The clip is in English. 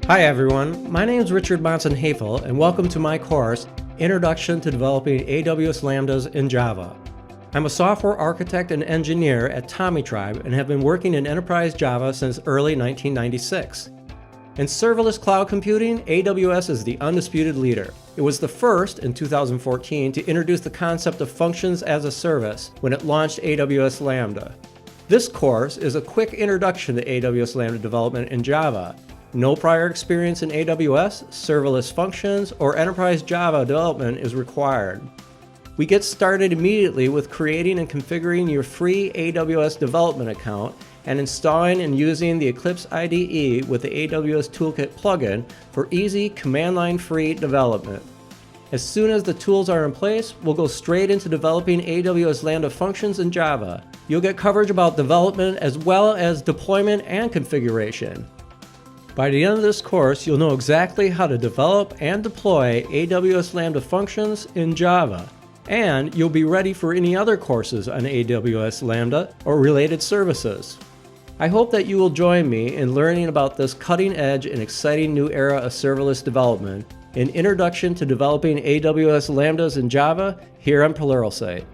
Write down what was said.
Hi everyone, my name is Richard Monson-Haefel and welcome to my course, Introduction to Developing AWS Lambdas in Java. I'm a software architect and engineer at Tommy Tribe and have been working in enterprise Java since early 1996. In serverless cloud computing, AWS is the undisputed leader. It was the first, in 2014, to introduce the concept of functions as a service when it launched AWS Lambda. This course is a quick introduction to AWS Lambda development in Java. No prior experience in AWS, serverless functions, or enterprise Java development is required. We get started immediately with creating and configuring your free AWS development account and installing and using the Eclipse IDE with the AWS Toolkit plugin for easy command-line free development. As soon as the tools are in place, we'll go straight into developing AWS Lambda functions in Java. You'll get coverage about development as well as deployment and configuration. By the end of this course, you'll know exactly how to develop and deploy AWS Lambda functions in Java. And you'll be ready for any other courses on AWS Lambda or related services. I hope that you will join me in learning about this cutting-edge and exciting new era of serverless development, an introduction to developing AWS Lambdas in Java here on Pluralsight.